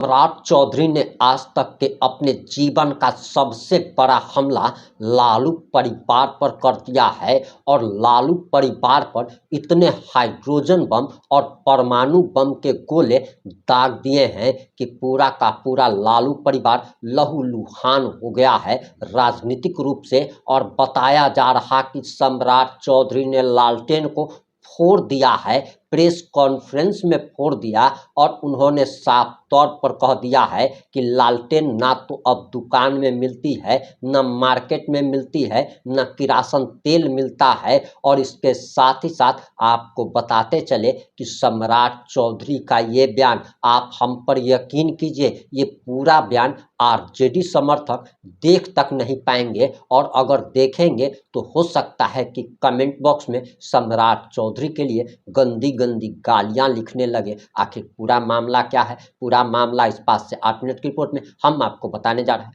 सम्राट चौधरी ने आज तक के अपने जीवन का सबसे बड़ा हमला लालू परिवार पर कर दिया है और लालू परिवार पर इतने हाइड्रोजन बम और परमाणु बम के गोले दाग दिए हैं कि पूरा का पूरा लालू परिवार लहूलुहान हो गया है राजनीतिक रूप से। और बताया जा रहा कि सम्राट चौधरी ने लालटेन को फोड़ दिया है, प्रेस कॉन्फ्रेंस में फोड़ दिया और उन्होंने साफ तौर पर कह दिया है कि लालटेन ना तो अब दुकान में मिलती है, न मार्केट में मिलती है, न किरासन तेल मिलता है। और इसके साथ ही साथ आपको बताते चले कि सम्राट चौधरी का ये बयान, आप हम पर यकीन कीजिए, ये पूरा बयान आरजेडी समर्थक देख तक नहीं पाएंगे और अगर देखेंगे तो हो सकता है कि कमेंट बॉक्स में सम्राट चौधरी के लिए गंदी गंदी गालियां लिखने लगे। आखिर पूरा मामला क्या है, पूरा मामला इस 5 से 8 मिनट की रिपोर्ट में हम आपको बताने जा रहे हैं।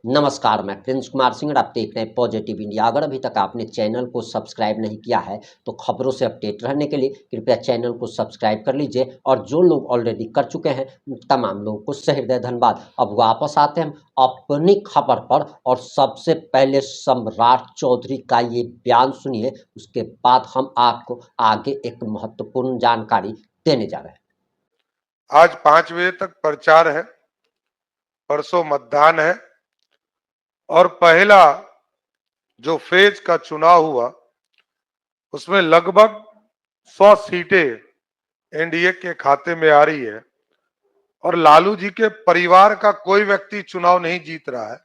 नमस्कार, मैं प्रिंस कुमार सिंह और आप देख रहे हैं पॉजिटिव इंडिया। अगर अभी तक आपने चैनल को सब्सक्राइब नहीं किया है तो खबरों से अपडेट रहने के लिए कृपया चैनल को सब्सक्राइब कर लीजिए और जो लोग ऑलरेडी कर चुके हैं तमाम लोगों को सहृदय धन्यवाद। अब वापस आते हैं अपनी खबर पर और सबसे पहले सम्राट चौधरी का ये बयान सुनिए, उसके बाद हम आपको आगे एक महत्वपूर्ण जानकारी देने जा रहे हैं। आज 5 बजे तक प्रचार है, परसों मतदान है और पहला जो फेज का चुनाव हुआ उसमें लगभग 100 सीटें एनडीए के खाते में आ रही है और लालू जी के परिवार का कोई व्यक्ति चुनाव नहीं जीत रहा है।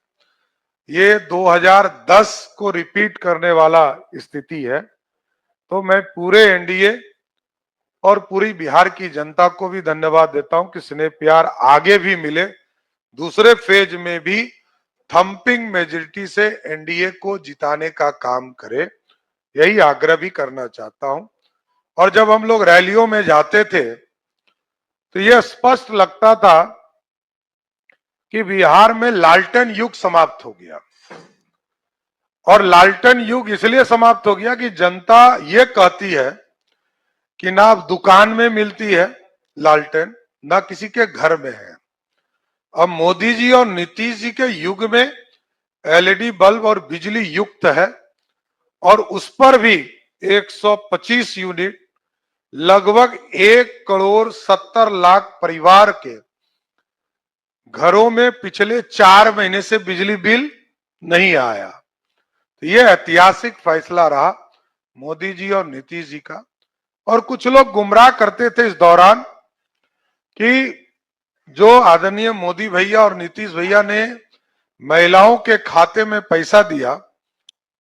ये 2010 को रिपीट करने वाला स्थिति है। तो मैं पूरे एनडीए और पूरी बिहार की जनता को भी धन्यवाद देता हूं कि स्नेह प्यार आगे भी मिले, दूसरे फेज में भी थंपिंग मेजॉरिटी से एनडीए को जिताने का काम करे, यही आग्रह भी करना चाहता हूं। और जब हम लोग रैलियों में जाते थे तो यह स्पष्ट लगता था कि बिहार में लालटेन युग समाप्त हो गया। और लालटेन युग इसलिए समाप्त हो गया कि जनता ये कहती है कि ना अब दुकान में मिलती है लालटेन, ना किसी के घर में है। अब मोदी जी और नीतीश जी के युग में एलईडी बल्ब और बिजली युक्त है और उस पर भी 125 यूनिट लगभग 1,70,00,000 परिवार के घरों में पिछले 4 महीने से बिजली बिल नहीं आया। तो यह ऐतिहासिक फैसला रहा मोदी जी और नीतीश जी का। और कुछ लोग गुमराह करते थे इस दौरान कि जो आदरणीय मोदी भैया और नीतीश भैया ने महिलाओं के खाते में पैसा दिया,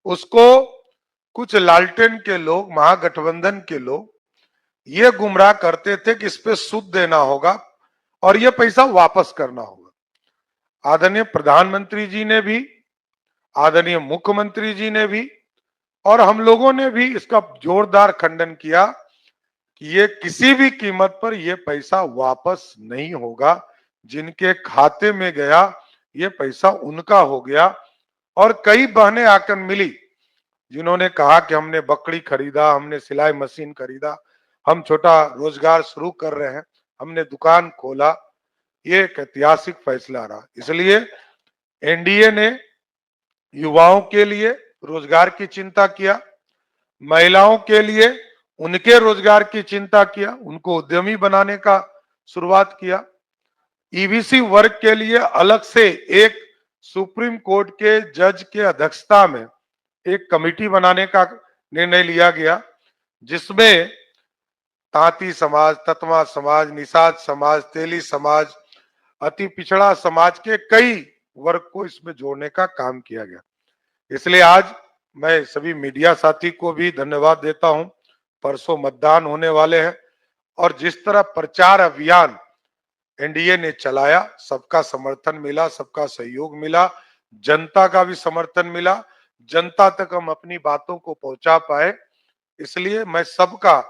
उसको कुछ लालटेन के लोग, महागठबंधन के लोग ये गुमराह करते थे कि इस पे सूद देना होगा और ये पैसा वापस करना होगा। आदरणीय प्रधानमंत्री जी ने भी, आदरणीय मुख्यमंत्री जी ने भी और हम लोगों ने भी इसका जोरदार खंडन किया कि ये किसी भी कीमत पर ये पैसा वापस नहीं होगा। जिनके खाते में गया ये पैसा उनका हो गया। और कई बहनें आकर मिली जिन्होंने कहा कि हमने बकरी खरीदा, हमने सिलाई मशीन खरीदा, हम छोटा रोजगार शुरू कर रहे हैं, हमने दुकान खोला। ये एक ऐतिहासिक फैसला रहा। इसलिए एनडीए ने युवाओं के लिए रोजगार की चिंता किया, महिलाओं के लिए उनके रोजगार की चिंता किया, उनको उद्यमी बनाने का शुरुआत किया। ईबीसी वर्ग के लिए अलग से एक सुप्रीम कोर्ट के जज के अध्यक्षता में एक कमेटी बनाने का निर्णय लिया गया, जिसमें तांती समाज, ततमा समाज, निषाद समाज, तेली समाज, अति पिछड़ा समाज के कई वर्ग को इसमें जोड़ने का काम किया गया। इसलिए आज मैं सभी मीडिया साथी को भी धन्यवाद देता हूं। परसों मतदान होने वाले हैं और जिस तरह प्रचार अभियान एनडीए ने चलाया, सबका समर्थन मिला, सबका सहयोग मिला, जनता का भी समर्थन मिला, जनता तक हम अपनी बातों को पहुंचा पाए। इसलिए मैं सबका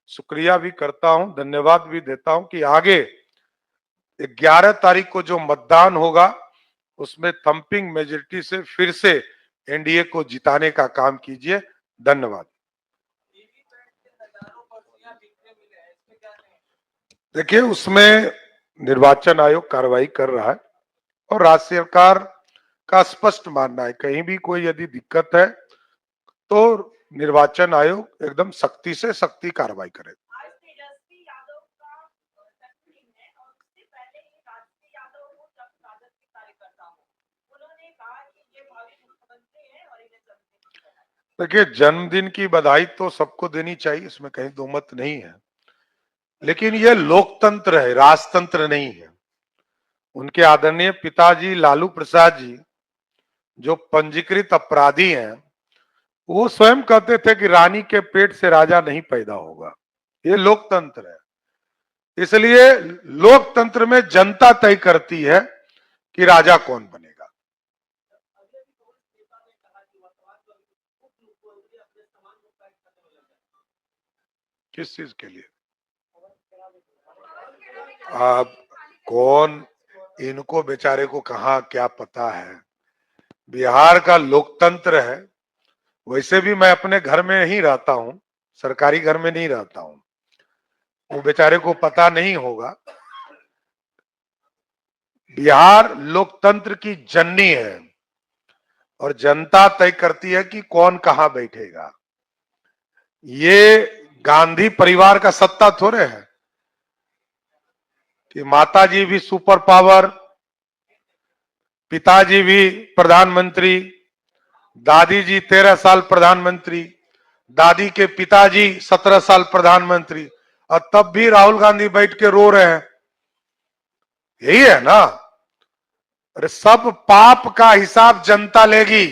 शुक्रिया भी करता हूं, धन्यवाद भी देता हूं कि आगे 11 तारीख को जो मतदान होगा उसमें थंपिंग मेजॉरिटी से फिर से एनडीए को जिताने का काम कीजिए। धन्यवाद। देखिए, उसमें निर्वाचन आयोग कार्रवाई कर रहा है और राज्य सरकार का स्पष्ट मानना है कहीं भी कोई यदि दिक्कत है तो निर्वाचन आयोग एकदम सख्ती से सख्ती कार्रवाई करे। देखिए, जन्मदिन की बधाई तो सबको देनी चाहिए, इसमें कहीं दो मत नहीं है, लेकिन ये लोकतंत्र है, राजतंत्र नहीं है। उनके आदरणीय पिताजी लालू प्रसाद जी जो पंजीकृत अपराधी हैं, वो स्वयं कहते थे कि रानी के पेट से राजा नहीं पैदा होगा। ये लोकतंत्र है, इसलिए लोकतंत्र में जनता तय करती है कि राजा कौन बनेगा। किस चीज के लिए? आप कौन, इनको बेचारे को कहा क्या पता है। बिहार का लोकतंत्र है। वैसे भी मैं अपने घर में ही रहता हूं, सरकारी घर में नहीं रहता हूं, वो बेचारे को पता नहीं होगा। बिहार लोकतंत्र की जननी है और जनता तय करती है कि कौन कहां बैठेगा। ये गांधी परिवार का सत्ता थोड़े है कि माताजी भी सुपर पावर, पिताजी भी प्रधानमंत्री, दादी जी 13 साल प्रधानमंत्री, दादी के पिताजी 17 साल प्रधानमंत्री, और तब भी राहुल गांधी बैठ के रो रहे हैं। यही है ना? अरे सब पाप का हिसाब जनता लेगी।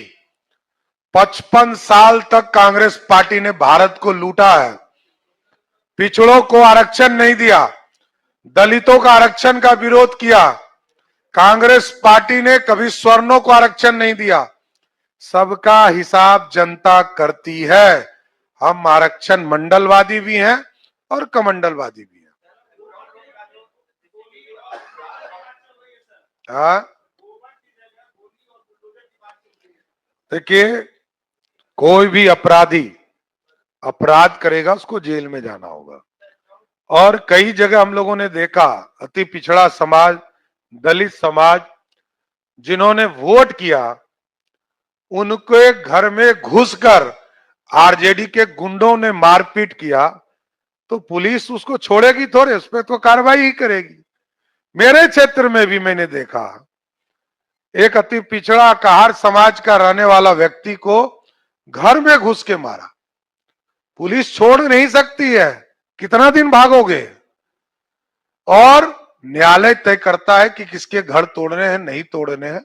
55 साल तक कांग्रेस पार्टी ने भारत को लूटा है। पिछड़ों को आरक्षण नहीं दिया, दलितों का आरक्षण का विरोध किया। कांग्रेस पार्टी ने कभी स्वर्णों को आरक्षण नहीं दिया। सबका हिसाब जनता करती है। हम आरक्षण मंडलवादी भी हैं और कमंडलवादी भी हैं। देखिए, कोई भी अपराधी अपराध करेगा उसको जेल में जाना होगा। और कई जगह हम लोगों ने देखा, अति पिछड़ा समाज, दलित समाज जिन्होंने वोट किया, उनके घर में घुसकर आरजेडी के गुंडों ने मारपीट किया, तो पुलिस उसको छोड़ेगी थोड़े, उस पर तो कार्रवाई ही करेगी। मेरे क्षेत्र में भी मैंने देखा, एक अति पिछड़ा कहार समाज का रहने वाला व्यक्ति को घर में घुस के मारा। पुलिस छोड़ नहीं सकती है, कितना दिन भागोगे? और न्यायालय तय करता है कि किसके घर तोड़ने हैं, नहीं तोड़ने हैं।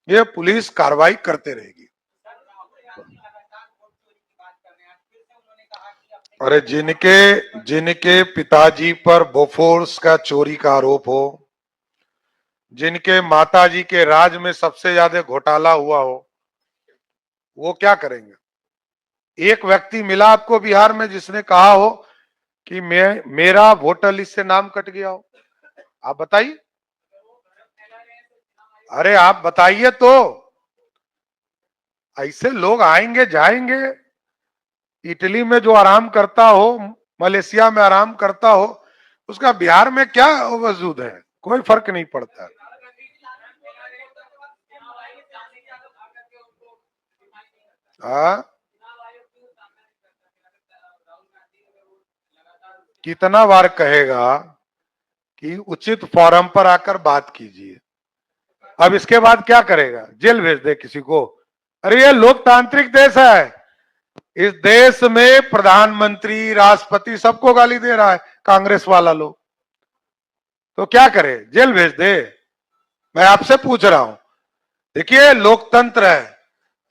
ये पुलिस कार्रवाई करते रहेगी। अरे जिनके पिताजी पर बोफोर्स का चोरी का आरोप हो, जिनके माताजी के राज में सबसे ज्यादा घोटाला हुआ हो, वो क्या करेंगे? एक व्यक्ति मिला आपको बिहार में जिसने कहा हो कि मेरा वोटर लिस्ट से नाम कट गया हो? आप बताइए। अरे आप बताइए तो। ऐसे लोग आएंगे जाएंगे। इटली में जो आराम करता हो, मलेशिया में आराम करता हो, उसका बिहार में क्या वजूद है? कोई फर्क नहीं पड़ता। कितना बार कहेगा कि उचित फोरम पर आकर बात कीजिए। अब इसके बाद क्या करेगा? जेल भेज दे किसी को? अरे ये लोकतांत्रिक देश है। इस देश में प्रधानमंत्री, राष्ट्रपति सबको गाली दे रहा है कांग्रेस वाला लोग, तो क्या करे? जेल भेज दे? मैं आपसे पूछ रहा हूं। देखिए, लोकतंत्र है,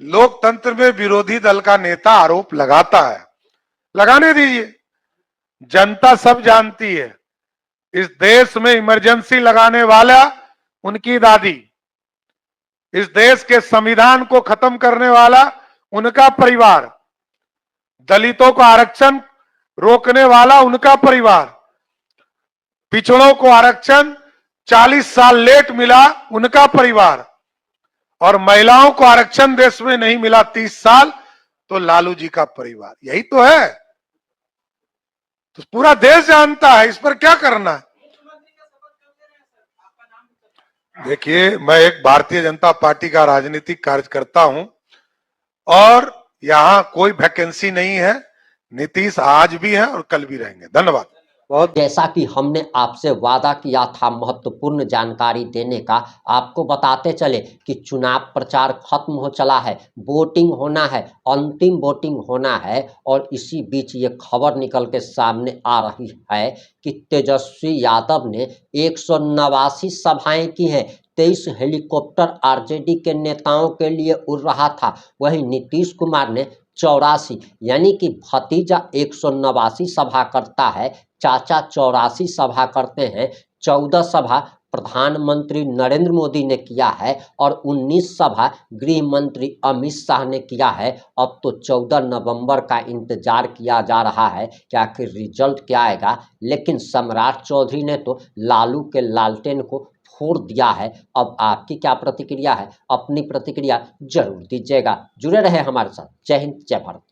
लोकतंत्र में विरोधी दल का नेता आरोप लगाता है, लगाने दीजिए। जनता सब जानती है, इस देश में इमरजेंसी लगाने वाला उनकी दादी, इस देश के संविधान को खत्म करने वाला उनका परिवार, दलितों को आरक्षण रोकने वाला उनका परिवार, पिछड़ों को आरक्षण 40 साल लेट मिला उनका परिवार, और महिलाओं को आरक्षण देश में नहीं मिला 30 साल, तो लालू जी का परिवार, यही तो है। तो पूरा देश जानता है, इस पर क्या करना है। देखिए, मैं एक भारतीय जनता पार्टी का राजनीतिक कार्यकर्ता हूं और यहां कोई वैकेंसी नहीं है। नीतीश आज भी है और कल भी रहेंगे। धन्यवाद। जैसा कि हमने आपसे वादा किया था महत्वपूर्ण जानकारी देने का, आपको बताते चले कि चुनाव प्रचार खत्म हो चला है, वोटिंग होना है, अंतिम वोटिंग होना है। और इसी बीच ये खबर निकल के सामने आ रही है कि तेजस्वी यादव ने 189 सभाएं की हैं। 23 हेलीकॉप्टर आरजेडी के नेताओं के लिए उड़ रहा था। वहीं नीतीश कुमार ने 84, यानी कि भतीजा 189 सभा करता है, चाचा 84 सभा करते हैं। 14 सभा प्रधानमंत्री नरेंद्र मोदी ने किया है और 19 सभा गृह मंत्री अमित शाह ने किया है। अब तो 14 नवंबर का इंतजार किया जा रहा है कि आखिर रिजल्ट क्या आएगा। लेकिन सम्राट चौधरी ने तो लालू के लालटेन को फोड़ दिया है। अब आपकी क्या प्रतिक्रिया है? अपनी प्रतिक्रिया जरूर दीजिएगा। जुड़े रहे हमारे साथ। जय हिंद, जय भारत।